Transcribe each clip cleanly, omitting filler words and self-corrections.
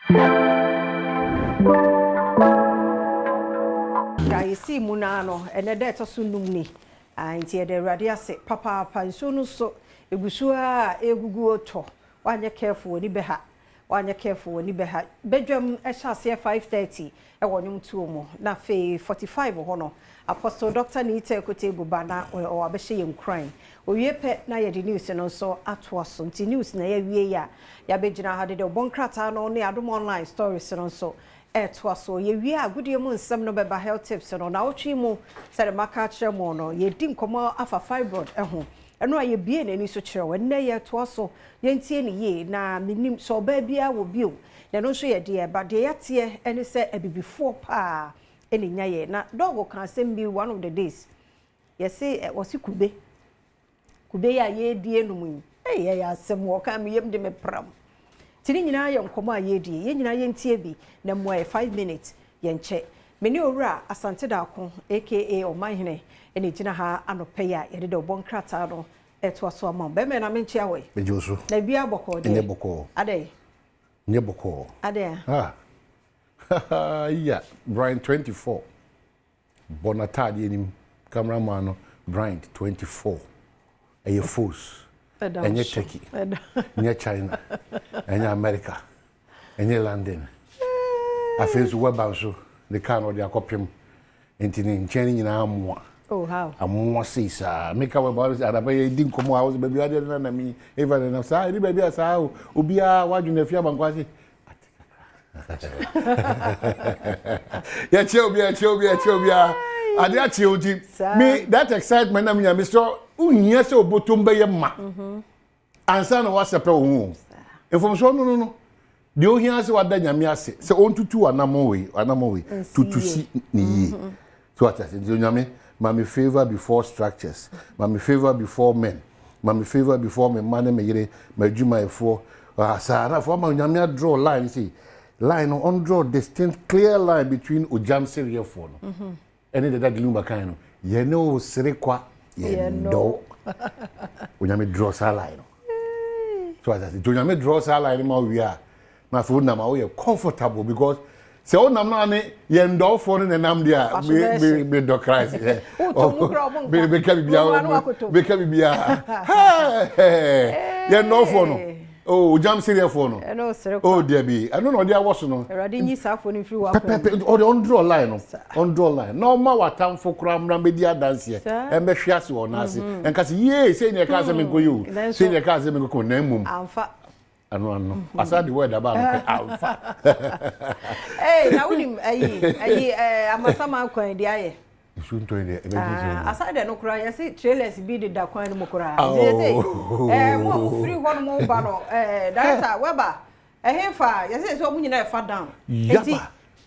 You see Munano and a debt of Sunumni. And here the radiase, Papa, Pansunu so, a Busua, a Gugu to. One year careful when you beha. 1 year careful when you beha. Bedroom, I shall say 5:30. I want you 2 more. Na fe 45 or honor. Apostle Doctor Nita Kotego Bana or Abeshi and crying. We pe na ye the news and also at was on the news na ye ya. Yabejina had the Bonkrata no ne Adom online stories and also. So ye are good year some no beba health tips and on our chimo said a macacha mono ye didn't come out afa fibroid at home and no ye be any such when nay yet was so yen see any ye na minim so baby I will build then also ye dear but they at ye and say a before pa any nye na dog can send me one of the days ye say it was kube ya ye dear no moon hey ya some walk am yem de me pram Tini nyina ye nkoma ayedi ye nyina ye ntie bi na mo 5 minutes ye nche meni owura asante da ko aka omanhene ene gina ha anope ya ye de obon krata no eto aso ama be me na me nche awe mejoso na bia boko de boko ade nye boko ade yeah Brian 24 bonatade enim cameraman no Brian 24 eye force enye Turkey enye China enye America enye London afenso webanso the car no dia kopem entini ncheni nyina amwa oh how amwa sisa make we about adabaye di nkomo house baby ade na mi even na sa ri baby asa obia waju na fia bankwase ya cheobia ade a cheoji me that excitement na me Mr. Unya se obotom be ye ma ansa na wasepɛ wo information no de ohia se wada nyame ase se ontutu anamo we tutusi ni yi so at say nyame ma me favor before structures ma me favor before men ma me favor before me man me yire ma djuma efo asara for ma nyame draw line see line on draw distinct clear line between ojam seriefo no any that lumba kind no ye no serekwa ye no onyame draw sa line so as I say onyame draw sa line ma we are na so na ma we comfortable because se o nam na ne ye ndo for ne nam dia be do Christ be ka bibia ye ndo for no oh jam serious for no oh there be I don't know there was no already nyi sa for no free wa or the on draw line no ma watam for kura mra be dia dance here and be hwiase won ase en ka se ye say ne ka se me go you say ne ka se me go na mum amfa ano asa the word about amfa na woni ayi amasama kwan dia ye sunto ide aside no kura ya say trailers bi de da kwan no kura say mo free one mo ba no director weba ehemfa ya say so mo nyina e fa down enti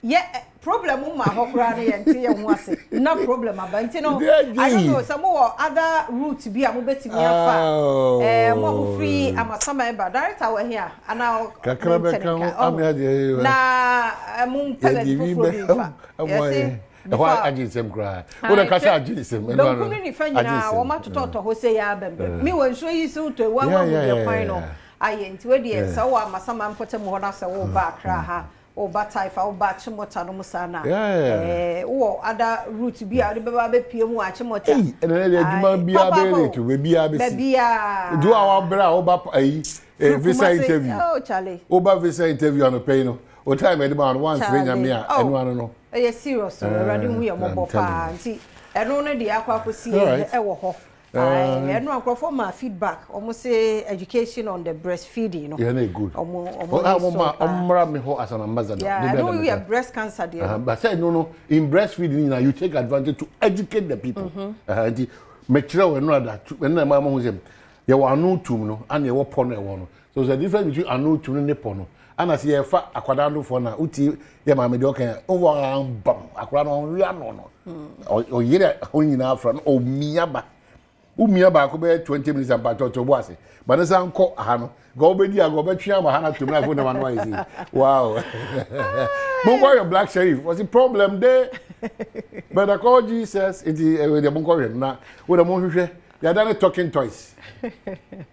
ye problem ma ho kura no ye enti ye ho ase na problem aba enti no I don't know some other route bi a mo betimi afa mo free amasama e ba director we here ana kakra be kan amia na mo pele fufu bi Why aginsem cry? What a casa aginsem. Don't put any friend now, or much to talk to Jose Abem. Me when show you so to one of your final. I ain't ready, so I'm a some put a more as a old back, or bataifa, or batch motano musana. Or other route to be out of the baby PM watch mot. And then you might be able to be do our brow a visa interview. Oh, Charlie. Oba visa interview on a pain. What time about once ring and me and one no. Yes, serious. Running we are mobile party. And only the aqua see ho. I know for my feedback. Almost say education on the breastfeeding. Yeah, good. As an ambassador. Yeah, I know we have breast cancer there. But say no. In breastfeeding, you take advantage to educate the people. The material and no that when my mom was him. There were no tumno and there were porno. So there's a difference between a no tumno and porno. And as ye fa akwadando for na uti ye ma me de okan over bam akwada no ria no o yire onyina afra no o miaba ko be 20 minutes and part to boase but na nko aha no go be dia go be twa ma ha na tumna fo na ma no isi wow mongo your black sheriff was the problem there but I call Jesus it the mongo na we the mon hwehwe ya done talking toys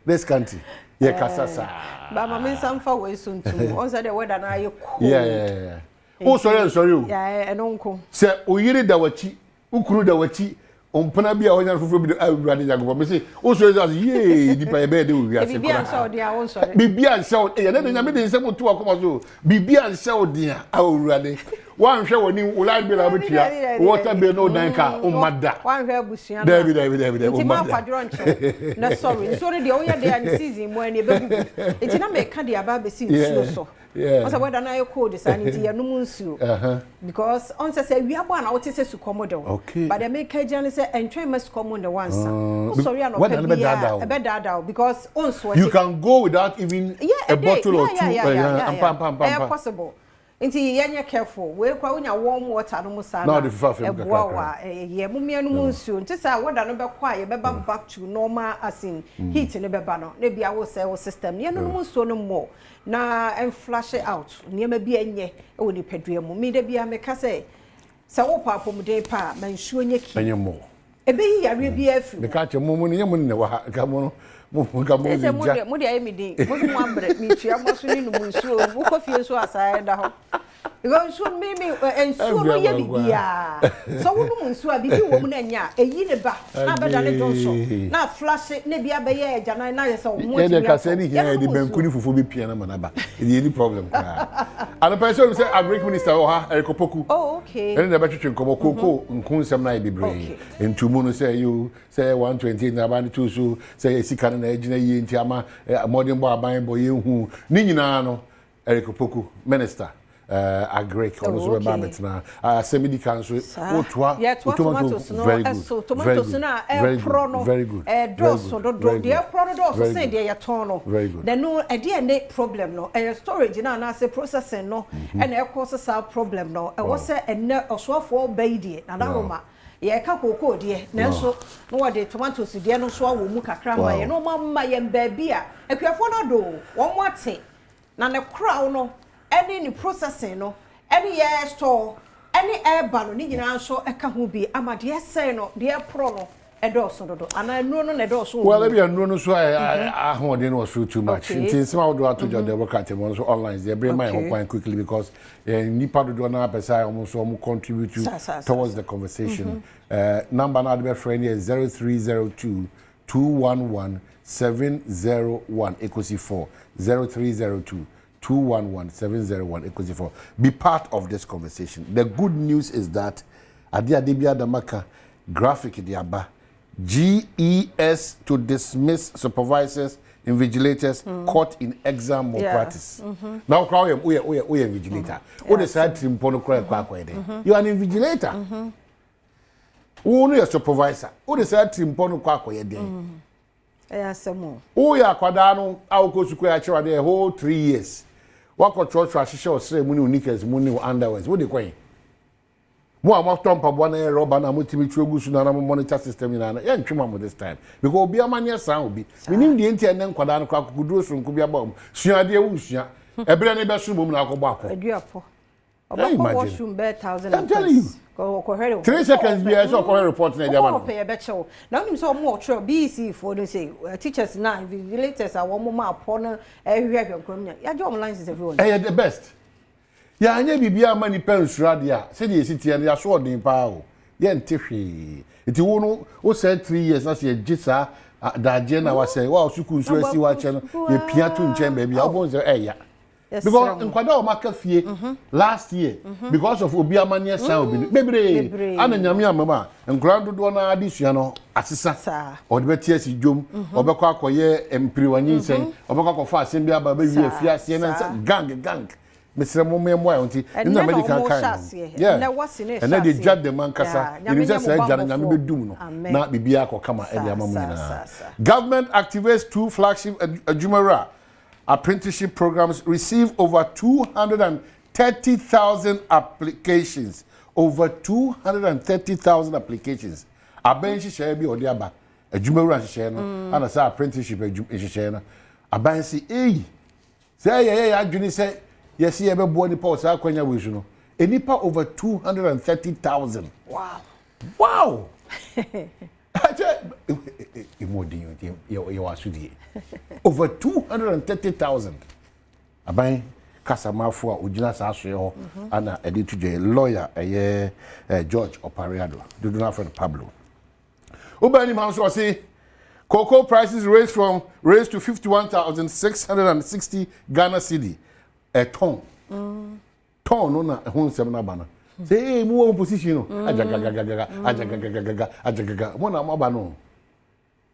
this country ye kasasa ba ma me samfa we suntum on say the weather na ye cool yeah oh sorry o yeah enonko se oyiri da wachi ukuru da wachi ompana bia onya foforo bi awurade jagobo me say o sorry as ye di pa e be de wi ase bibia nsa odi a won sorry bibia nsa odi ye na nyame de nsem to akoma so bibia nsa odi a awurade wan hwe woni ulad bi la betia water be no dan ka o mada wan hwe abusua David o mada ti ma kwadro nche na sorry de o ye de an season mo ani begugu enti na me ka de aba be si nsuo so yeah so whether na you cold sanity ya num nsuo because on say we abo na wote say su komodo but they make kajani say entry must come on the once sorry I no be dada because on so you can go without even a bottle or two and possible nti yenye careful we kwa unya warm water no musa na wa ye mumia no nsuo nti say whether no be kwa ye be back to normal as in heat ne be ba no na bia wo say wo system ne no nsuo no mo na and flash it out niema bi enye e woni padua mu mi da bia me ka say wo papom de pa ma nsuo nye ki enye mo ebe yi yare bi afi me ka che mo ne mo ne wa ka mo mo ka mo ja mo de ayemi din mo ambre mi tua mo so ni no nsuo wo kofie so asaya da ho because so me nsuo no ye bibia so wo no nsuo a bibi wo mu na nya eyi ne ba na beda ne donso na flash ne bia be ye eja na ye so mo ti ya ka se ni ya di bankuni fufu bi pia na manaba e any problem ka and person say agric minister o ha erikopoku oh okay ene na ba twetwe nkomo koko nkunsem na e bibre entumu no say you say 120 na ba ne tu so say esika na ejina yi nti ama modern boy aban boy ehu ni nyina no erikopoku minister agric also be bametna semidi council otwa tomatoes no so tomatoes na pro no very good doso do de pro no doso say de ya ton no then no e de ne problem no storage na say processing no and e cause sa problem no e wo say enne osofo baidie na daroma ye ka koko de nanso no wo de tomatoes de no so awo mu kakra ma ye no ma ye mbaabi a akuafo no do won wate na ne crown no any processing no any air store any air balloon ni nyina so e ka ho bi ama de say no de pro no e do so do ana no ne do so well be no no so ho de no so too much ntin sima do ato jo de work mo so online they bring my home quite quickly because nipa do na pesa almost so contribute towards the conversation number na the friend is 0302 211 701 equals 4 0302 211-701 equals 4. Be part of this conversation. The good news is that Adia Debia Damaka graphic diaba GES to dismiss supervisors, invigilators caught in exam malpractice. Now, we are invigilator. What is that? You are an invigilator. Only a supervisor. What is that? Oh, yeah, Quadano, our coach, the whole 3 years. What control trash or say money uniques, money underwears? What do you call it? More about Tom Pabwana, Robert, and Multimitrugus, and monitor system in an end this time. Because be a mania sound be. We need the internet and Quadano could do some could be a bomb. Shia de Usia, a brand new bathroom, Nacobaco. A duapo. Washroom bed 1,000. I'm telling you. 3 seconds be as a report. Now, pay a better. Now, I'm so more true. BC for the say teachers now, vigilators are 1 more upon a regular criminal. Your job lines is everyone. The best. Yeah, I never be a many pens radia. Said the city and your sword in power. Yen Tiffy. It won't said 3 years. That's a jitsa. That Jenna was saying, well, you could see what channel the Piatun chamber be almost a because in Quadro market fee last year because of Obiamania sound baby and Yamia mama and grand dona additional assistant or the BTS Jum or Baka and Priwani saying or Baka fast and baby Fias gang Mr. Mommy in the medical kind. Yeah, and then they judge the man Casa. You just said Janami Duno, not Bibiako Kama and Government activates 2 flagship Jumara apprenticeship programs receive over 230,000 applications. Over 230,000 applications. Abenshi share be odiaba. A Jumeran share no. And as apprenticeship a share. Abansi say yeah Juni say yes he ever bought the post akwanya wish no. Enipa over 230,000. Wow. Wow. imodin you asudie over 230,000 aban kasamafo a ogina sa asoe ho ana editu je lawyer George Opariado do not friend Pablo Obani man so say cocoa prices raised to 51,660 Ghana cedi a ton no na ho nsem na bana say mu opposition no ajagaga mo na mo ba no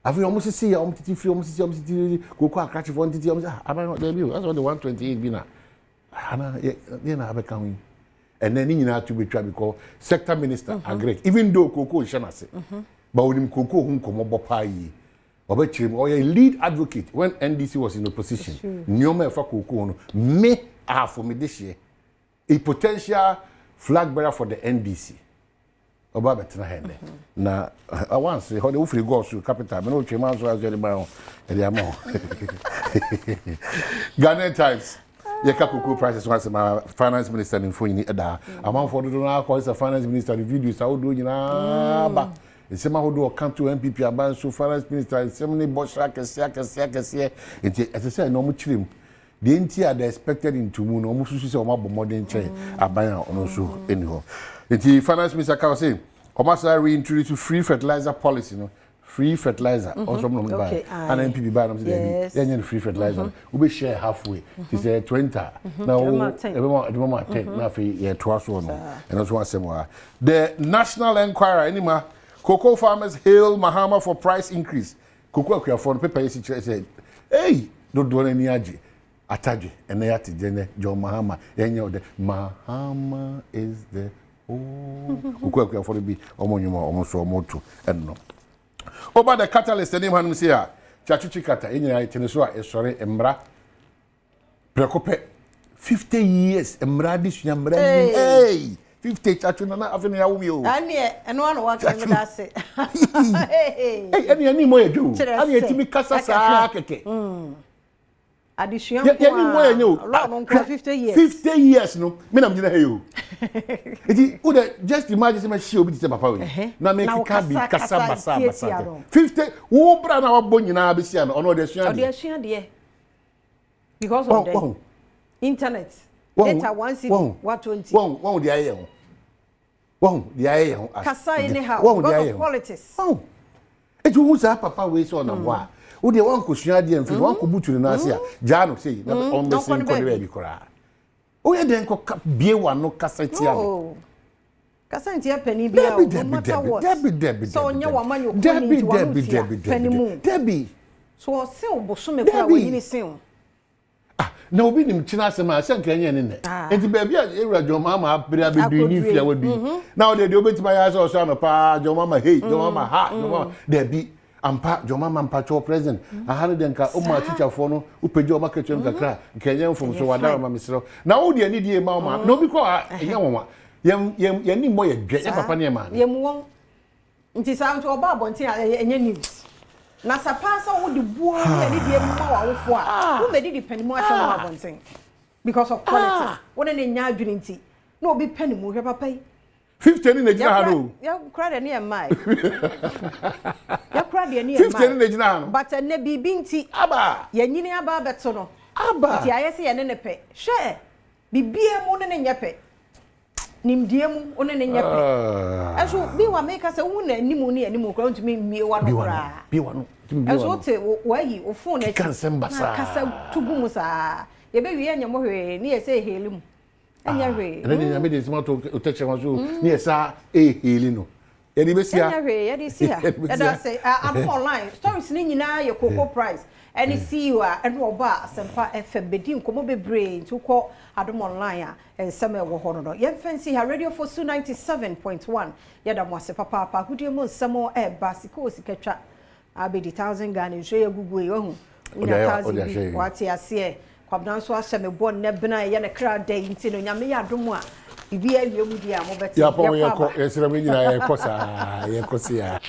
afi omo sisi ya omo titi fi omo sisi cocoa akachi for titi omo aban there be that's what the 128 be na ana ye na abeka wi and then nyina to be try because sector minister agree even though cocoa shanase but when cocoa hu komo bopa yi obechirim or a lead advocate when NDC was in opposition nyoma efa cocoa no me for me this year a potential flag bearer for the NDC oba betena hende na once how the free go to capital me no twema so as the ba e dey am Ghana Times ye ka cocoa prices once my finance minister in phone da amount for do na call the finance minister the videos how do nyina ba nsema ho do kan to MPP aban so finance minister nsema bo shaka kese enti say no mo chirim the entire they expected into mu no mo susu say o ma bo modern chain aban ono so anyhow enti finance minister ka say o ma say reintroduce free fertilizer policy no free fertilizer also no buy and MPP buy no say dey free fertilizer we be share halfway it say 20 now everyone 10 na fe ye to aso no and also one say the national enquirer anima cocoa farmers hail Mahama for price increase cocoa akwa paper is said hey do any aji ataje ene yati jene John Mahama yenye ode Mahama is the cocoa akwa be omonyuma omoso omoto enno over the catalyst name hanum say a chachuchi kata enyina itene so a esore emra prekope 50 years emra disua emra hey 50 chachu na afeni ya wumi o ani eno anu wa kan da se hey ani mo eju ani etimi kasa sa keke addition ko a no 50 years 50 years no me na mjina heyo iti ude just imagine me shi obi ti papa we na me ka bi kasa basa 50 wo bra na wa bonyina be sia no ono de sua de because of the internet data 120 one the aye one the aye kasa anyhow because of politics eti wo sa papa we so na boa wo de wan ko sua de mfi wan ko buturu na ase a ja no sei na on be sin ko de bi kora o ye den ko bie wa no kasa tia no kasa tia pani bia o no matter what so onye wa manyo ko ni pani mu debi so se oboso me kora wo yini sen na obi nim china asema ase nka enye ne enti ba bia ewura Jomama abira bedu ni fia wadu na o de obetima ya so so no pa Jomama hey Jomama ha Jomama debi ampa Jomama ampa cho president ahare de nka o ma teacher fo no upeje o market no kakra nka enye mfom so wada ma misro na wo de ani die ma o ma na obi ko enye wonwa ye ni mo ye dwe e papa ne ma ye mu won nti sa nto oba abonti enye news na sapasa wo de buo ye ni die ma wa wofo a wo me di panimu a tell abonten because of politics wo ne nya adwene nti na obi panimu hwe papa yi 50 ni na ha no ya kra de ne mai ya kra de ne mai 50 ni na ha no but ne bibi nti aba ya nyini aba beto no aba nti ayese ye ne pe hwe bibie mu ne nyepe nimdie mu one ne nyepe eso bi wa make say wu na animu ne animu kra ntumi mie wa no kra bi wa no eso te wa yi o phone na kansembasa kasa tugu mu sa ye be wi anya mo hwe ne ye say helim anya hwe ene nya me de sima to teche wa so ne ye sa heli no ye di be sia anya hwe ye di sia e da say I'm online stories ni nyina ye cocoa price any see you and oba asempa FM bedi nkomo bebre nti ukọ Adom online a ensem e wo ho no ye fancy ha radio for 97.1 ye da mo ase papa papa hudie mo nsemo e ba sika osikatwa abedi 1000 Ghana nso ye gugu e ho ina 1000 wati ase kwabdan so asem bo ne bena ye ne kra day nti no nyame ya Adom a ibi awie mu dia mo beti ya po ye ko esere me nyina ye ko sa ye ko sia